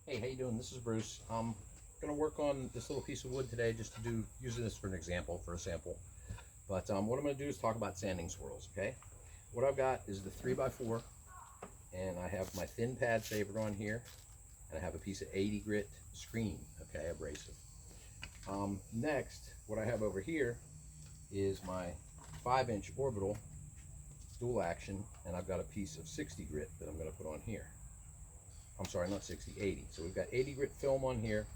Hey, how you doing? This is Bruce. I'm going to work on this little piece of wood today just to do, using this for an example, for a sample. But what I'm going to do is talk about sanding swirls, okay? What I've got is the 3x4, and I have my thin pad saver on here, and I have a piece of 80 grit screen, okay, abrasive. Next, what I have over here is my 5-inch orbital dual action, and I've got a piece of 60 grit that I'm going to put on here. I'm sorry, not 60, 80. So we've got 80 grit film on here,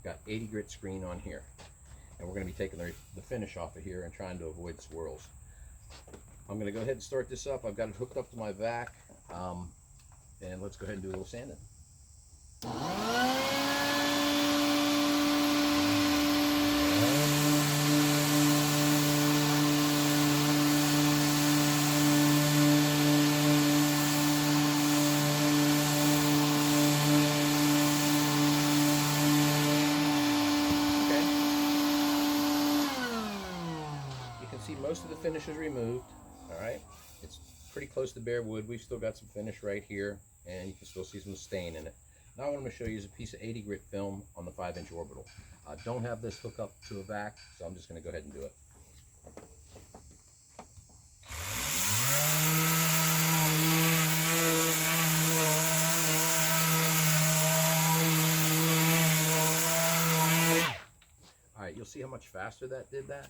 got 80 grit screen on here. And we're going to be taking the finish off of here and trying to avoid swirls. I'm going to go ahead and start this up. I've got it hooked up to my vac. And let's go ahead and do a little sanding. See, most of the finish is removed. All right, it's pretty close to bare wood. We've still got some finish right here, and you can still see some stain in it. Now what I'm going to show you is a piece of 80 grit film on the 5-inch orbital. I don't have this hooked up to a vac, so I'm just going to go ahead and do it. All right, you'll see how much faster that did that.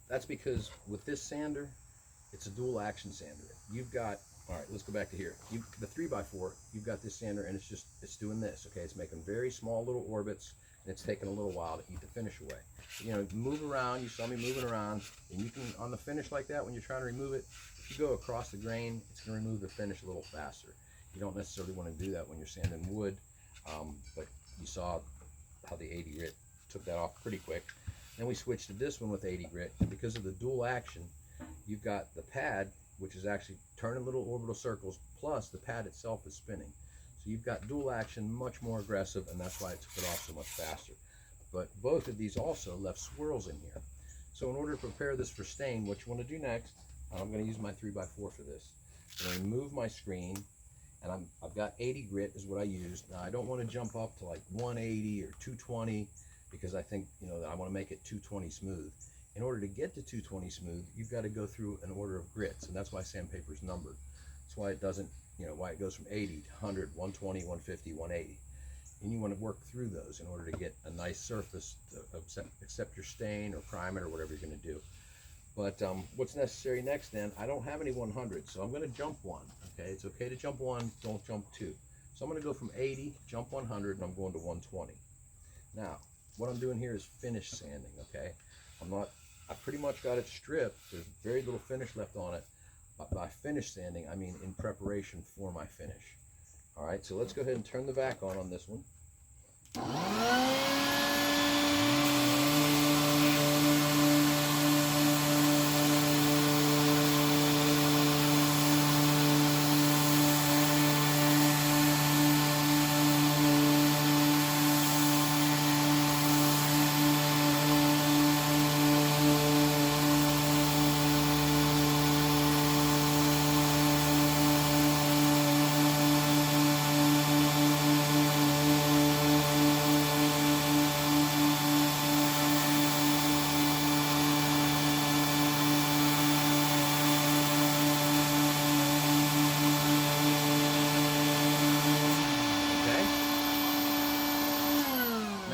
That's because with this sander, it's a dual action sander. You've got, all right, let's go back to here. The 3x4, you've got this sander and it's doing this, okay? It's making very small little orbits, and it's taking a little while to eat the finish away. You know, move around, you saw me moving around, and you can, on the finish like that, when you're trying to remove it, if you go across the grain, it's gonna remove the finish a little faster. You don't necessarily wanna do that when you're sanding wood, but you saw how the 80 grit took that off pretty quick. Then we switched to this one with 80 grit, and because of the dual action, you've got the pad, which is actually turning little orbital circles, plus the pad itself is spinning. So you've got dual action, much more aggressive, and that's why it took it off so much faster. But both of these also left swirls in here. So in order to prepare this for stain, what you want to do next, I'm going to use my 3x4 for this. I'm going to remove my screen, and I've got 80 grit is what I used. Now I don't want to jump up to like 180 or 220, because I think, you know, that I want to make it 220 smooth. In order to get to 220 smooth, you've got to go through an order of grits, and that's why sandpaper is numbered. That's why it doesn't, you know, why it goes from 80 to 100, 120, 150, 180. And you want to work through those in order to get a nice surface to accept your stain or prime it or whatever you're going to do. But what's necessary next then, I don't have any 100, so I'm going to jump one, okay? It's okay to jump one, don't jump two. So I'm going to go from 80, jump 100, and I'm going to 120. Now, what I'm doing here is finish sanding, okay? I pretty much got it stripped. There's very little finish left on it. But by finish sanding, I mean in preparation for my finish. All right, so let's go ahead and turn the vac on this one.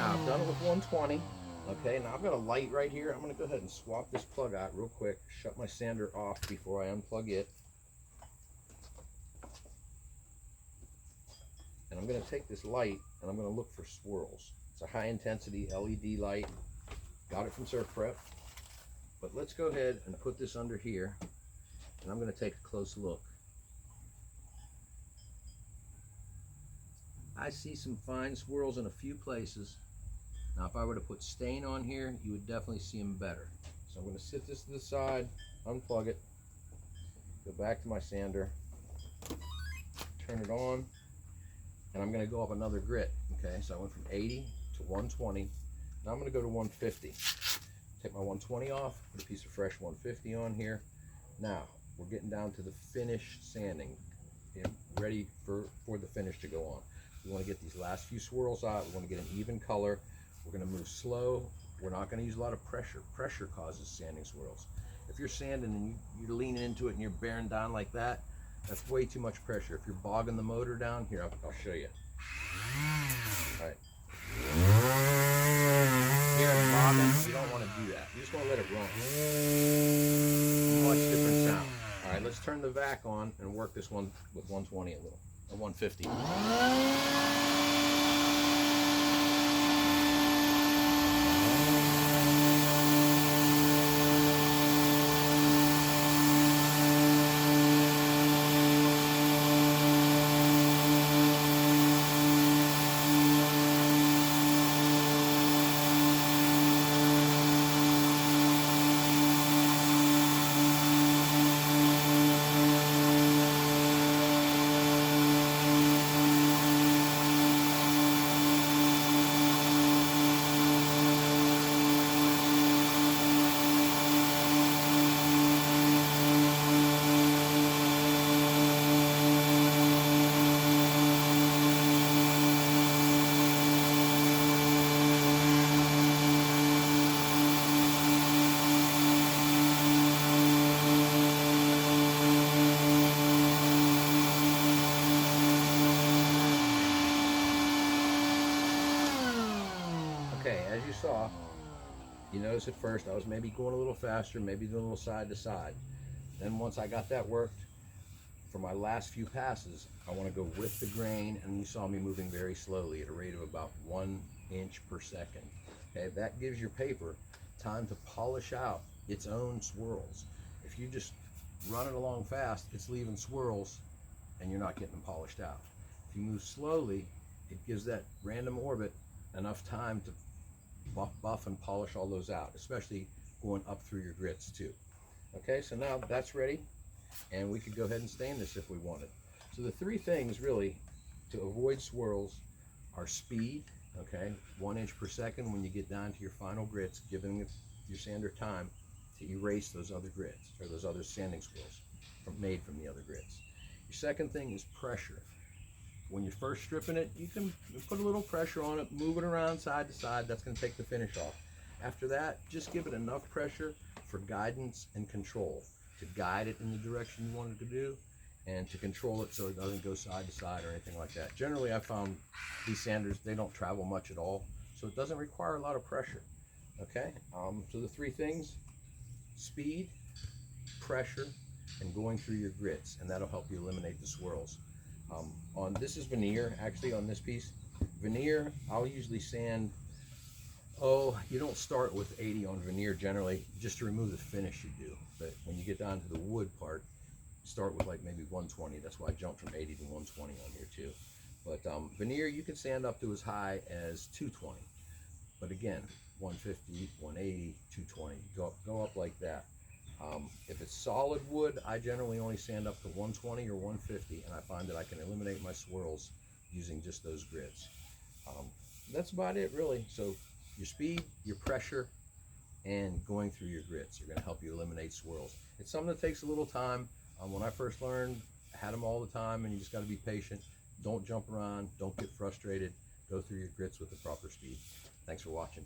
I've done it with 120. Okay, now I've got a light right here. I'm going to go ahead and swap this plug out real quick, shut my sander off before I unplug it. And I'm going to take this light and I'm going to look for swirls. It's a high intensity LED light. Got it from SurfPrep. But let's go ahead and put this under here, and I'm going to take a close look. I see some fine swirls in a few places. Now if I were to put stain on here, you would definitely see them better. So I'm going to sit this to the side, unplug it, go back to my sander, turn it on, and I'm going to go up another grit. Okay, so I went from 80 to 120. Now I'm going to go to 150. Take my 120 off, put a piece of fresh 150 on here. Now we're getting down to the finish sanding, ready for the finish to go on. We want to get these last few swirls out. We want to get an even color. We're going to move slow. We're not going to use a lot of pressure. Pressure causes sanding swirls. If you're sanding and you're leaning into it and you're bearing down like that, that's way too much pressure. If you're bogging the motor down, here, I'll show you. All right. Here it's bogging. You don't want to do that. You just want to let it run. Much different sound. All right, let's turn the vac on and work this one with 120 a little, or 150. Okay, as you saw, you notice at first I was maybe going a little faster, maybe doing a little side to side. Then once I got that worked, for my last few passes, I want to go with the grain, and you saw me moving very slowly at a rate of about 1 inch per second. Okay, that gives your paper time to polish out its own swirls. If you just run it along fast, it's leaving swirls and you're not getting them polished out. If you move slowly, it gives that random orbit enough time to buff and polish all those out, especially going up through your grits too. Okay, so now that's ready, and we could go ahead and stain this if we wanted. So the three things really to avoid swirls are speed, okay, 1 inch per second when you get down to your final grits, giving your sander time to erase those other grits, or those other sanding swirls made from the other grits. Your second thing is pressure. When you're first stripping it, you can put a little pressure on it, move it around side to side. That's going to take the finish off. After that, just give it enough pressure for guidance and control, to guide it in the direction you want it to do, and to control it so it doesn't go side to side or anything like that. Generally, I found these sanders, they don't travel much at all, so it doesn't require a lot of pressure. Okay, so the three things: speed, pressure, and going through your grits, and that'll help you eliminate the swirls. This is veneer, actually, on this piece. Veneer, I'll usually sand, you don't start with 80 on veneer generally, just to remove the finish you do. But when you get down to the wood part, start with like maybe 120. That's why I jumped from 80 to 120 on here too. But veneer, you can sand up to as high as 220. But again, 150, 180, 220, go up like that. If it's solid wood, I generally only sand up to 120 or 150, and I find that I can eliminate my swirls using just those grits. That's about it, really. So your speed, your pressure, and going through your grits are going to help you eliminate swirls. It's something that takes a little time. When I first learned, I had them all the time, and you just got to be patient. Don't jump around. Don't get frustrated. Go through your grits with the proper speed. Thanks for watching.